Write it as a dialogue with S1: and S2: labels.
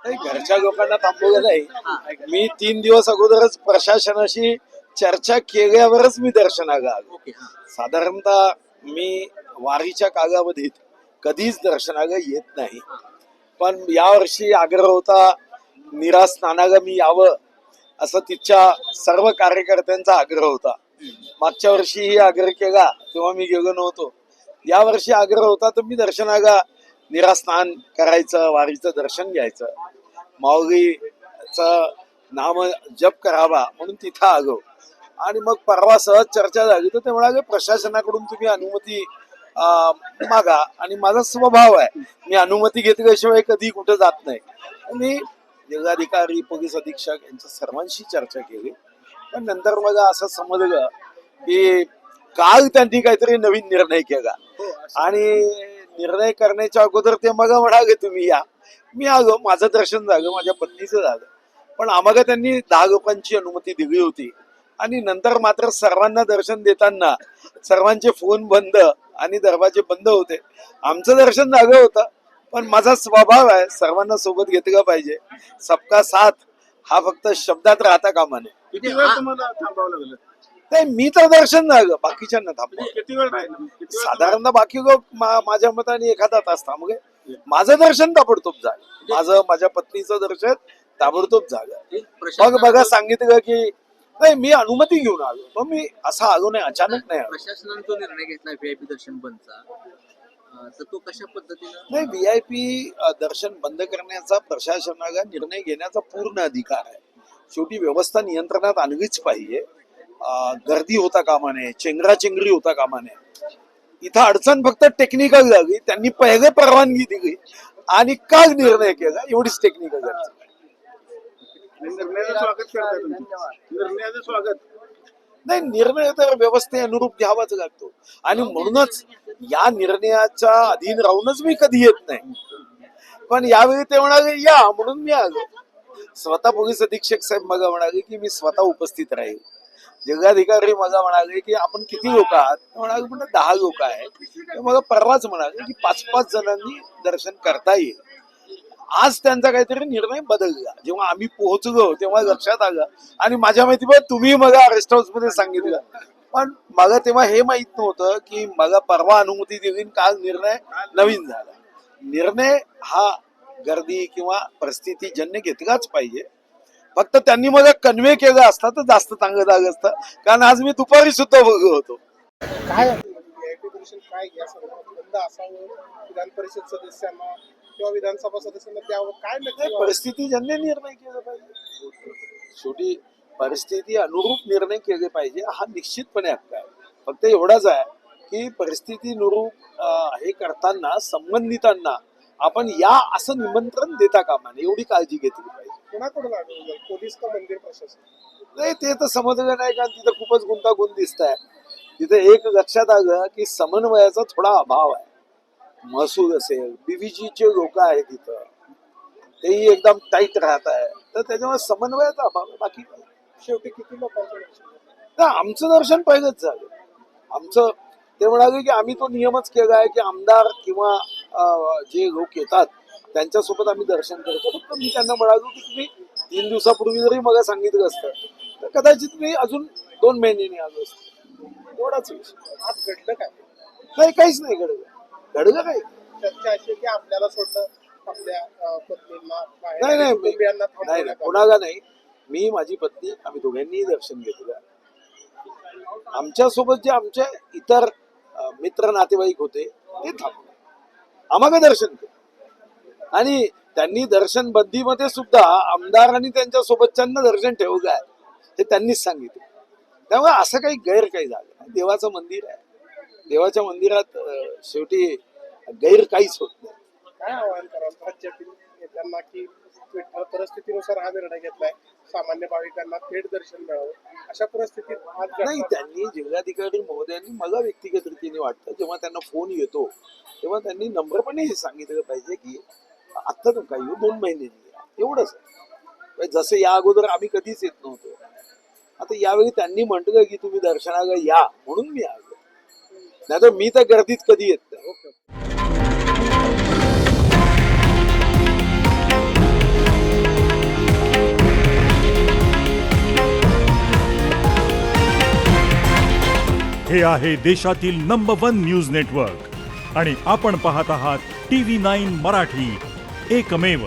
S1: नाही, घरच्या लोकांना थांबवलं नाही. मी 3 दिवस अगोदरच प्रशासनाशी चर्चा केल्यावरच मी दर्शनाला आलो. साधारणतः मी वारीच्या कालावधीत कधीच दर्शनाला येत नाही, पण यावर्षी आग्रह होता नीरा स्नानाला मी यावं असं तिच्या सर्व कार्यकर्त्यांचा आग्रह होता. मागच्या वर्षीही आग्रह केला तेव्हा मी गेलो नव्हतो. यावर्षी आग्रह होता तर मी दर्शनाला नीरा स्नान करायचं, वारीचं दर्शन घ्यायचं, माऊलीचं नाम जप करावा म्हणून तिथं आलो. आणि मग परवा सहज चर्चा झाली तर ते म्हणाले प्रशासनाकडून तुम्ही अनुमती मागा. आणि माझा स्वभाव आहे, मी अनुमती घेतल्याशिवाय कधी कुठे जात नाही. मी जिल्हाधिकारी, पोलीस अधीक्षक यांच्या सर्वांशी चर्चा केली, पण नंतर मला असं समजलं की काल त्यांनी काहीतरी नवीन निर्णय केला. आणि निर्णय करण्याच्या अगोदर ते मग म्हणाले तुम्ही या. मी आलो, माझं दर्शन झालं, माझ्या पत्नीचं झालं, पण आम्हाला त्यांनी 10 लोकांची अनुमती दिली होती. आणि नंतर मात्र सर्वांना दर्शन देताना सर्वांचे फोन बंद आणि दरवाजे बंद होते. आमचं दर्शन झालं होतं, पण माझा स्वभाव आहे सर्वांना सोबत घेतलं पाहिजे. सबका साथ हा फक्त शब्दात राहता कामा नये.
S2: किती वेळ तुम्हाला थांबावं लागलं?
S1: नाही, मी तर दर्शन झालं, बाकीच्यांना थांबव.
S2: किती वेळ राहिलं?
S1: साधारणतः बाकी लोक माझ्या मताने एखादा तास थांबले. माझं दर्शन ताबडतोब झालं, माझ्या पत्नीचं दर्शन ताबडतोब झालं. मग बघा सांगितलं की नाही, मी अनुमती घेऊन आलो. मग मी असा आलो नाही, अचानक नाही आलो.
S3: प्रशासनाने जो निर्णय घेतला व्हीआयपी दर्शन बंदचा, तर तो कशा पद्धतीने?
S1: नाही, व्हीआयपी दर्शन बंद करण्याचा प्रशासनाला निर्णय घेण्याचा पूर्ण अधिकार आहे. शेवटी व्यवस्था नियंत्रणात आणलीच पाहिजे. गर्दी होता कामा नये, चेंगराचेंगरी होता कामा नये. इथं अडचण फक्त टेक्निकल झाली. त्यांनी पहिले परवानगी दिली आणि काल निर्णय केला, एवढीच टेक्निकल अडचण.
S2: निर्णयाचं स्वागत करताय तुम्ही. निर्णयाचं स्वागत.
S1: नाही, निर्णय तर व्यवस्थे अनुरूप घ्यावाच लागतो. आणि म्हणूनच या निर्णयाच्या अधीन राहूनच मी कधी येत नाही. पण यावेळी ते म्हणाले या, म्हणून मी आलो. स्वतः पोलीस अधीक्षक साहेब मला म्हणाले की मी स्वतः उपस्थित राहील. जिल्हाधिकारी मला म्हणाले की आपण किती लोक आहात? म्हणाले म्हणजे 10 लोक आहेत. मला परवाच म्हणाले की 5-5 जणांनी दर्शन करता येईल. आज त्यांचा काहीतरी निर्णय बदलला. जेव्हा आम्ही पोहोचलो तेव्हा लक्षात आलं. आणि माझ्या माहिती तुम्ही मला रेस्ट हाऊस मध्ये सांगितलं, पण मला तेव्हा हे माहित नव्हतं की मला परवा अनुमती दिली, काल निर्णय नवीन झाला. निर्णय हा गर्दी किंवा परिस्थितीजन्य घेतलाच पाहिजे. फक्त त्यांनी मला कन्वे केलं असतं तर जास्त चांगलं झालं असतं, कारण आज मी दुपारी सुद्धा बघलो होतो.
S2: काय व्हीआयपी दर्शन काय या सर्वात बंद असावं? विधान परिषद सदस्यांना किंवा विधानसभा सदस्यांना द्यावं, काय नक्की
S1: परिस्थितीजन्य निर्णय केला पाहिजे. शेवटी परिस्थिती अनुरूप निर्णय केले पाहिजे, हा निश्चितपणे हक्क आहे. फक्त एवढाच आहे की परिस्थिती अनुरूप हे करताना संबंधितांना आपण या असं निमंत्रण देता कामा नये, एवढी काळजी घेतली पाहिजे.
S2: कोणाकडून आढळलं? पोलीस का मंदिर प्रशासन?
S1: नाही, ते तर समजलं नाही, कारण तिथं खूपच गुंतागुंत दिसत आहे. तिथे एक लक्षात आलं की समन्वयाचा थोडा अभाव आहे. महसूल असेल, बीव्हीजीचे लोक आहेत तिथं, तेही एकदम टाईट राहत आहे, तर त्याच्यामुळे समन्वयाचा अभाव आहे. बाकी
S2: शेवटी किती लोकांचं दर्शन?
S1: नाही, आमचं दर्शन पहिलंच झालं. आमचं ते म्हणाले की आम्ही तो नियमच केला आहे की आमदार किंवा जे लोक येतात त्यांच्यासोबत आम्ही दर्शन करतो. फक्त मी त्यांना म्हणालो की तुम्ही 3 दिवसापूर्वी जरी मला सांगितलं असतं तर कदाचित मी अजून 2 महिन्यांनी आलो असतो. एवढाच विषय.
S2: आज घडलं काय?
S1: नाही, काहीच नाही घडलं. घडलं काही
S2: चर्चा अशी की आपल्याला सोडलं, आपल्या पत्नींना
S1: नाही नाही
S2: कुटुंबियांना
S1: नाही
S2: थांबवण्यात आलं.
S1: कोणाला नाही. मी, माझी पत्नी, आम्ही दोघांनीही दर्शन घेतलं. आमच्यासोबत जे आमचे इतर मित्र नातेवाईक होते ते थांबले, आम्हाला दर्शन केलं. आणि त्यांनी दर्शन बंदीमध्ये सुद्धा आमदार आणि त्यांच्या सोबतच्यांना दर्शन ठेवलं आहे हे त्यांनीच सांगितलं. त्यामुळे असं काही गैर काही झालं. देवाचं मंदिर आहे, देवाच्या मंदिरात शेवटी गैर काहीच होत नाही.
S2: काय आवाहन कराल राज्यातील नेत्यांना की परिस्थितीनुसार हा निर्णय घेतलाय, सामान्य भाविकांना थेट दर्शन मिळावं, अशा परिस्थितीत आज
S1: नाही, त्यांनी जिल्हाधिकारी महोदयांनी मला व्यक्तिगत रीतीने वाटतं जेव्हा त्यांना फोन येतो तेव्हा त्यांनी नम्रपणे हे सांगितलं पाहिजे की आत्ता नका येऊ, 2 महिन्यांनी या, एवढंच आहे. जसं या अगोदर आम्ही कधीच येत नव्हतो. आता यावेळी त्यांनी म्हटलं की तुम्ही दर्शनाला या म्हणून मी आलो, नाही तर मी तर गर्दीत कधी येत नाही.
S4: हे आहे देशातील नंबर 1 न्यूज नेटवर्क आणि आपण पाहत आहात TV9 मराठी, एकमेव.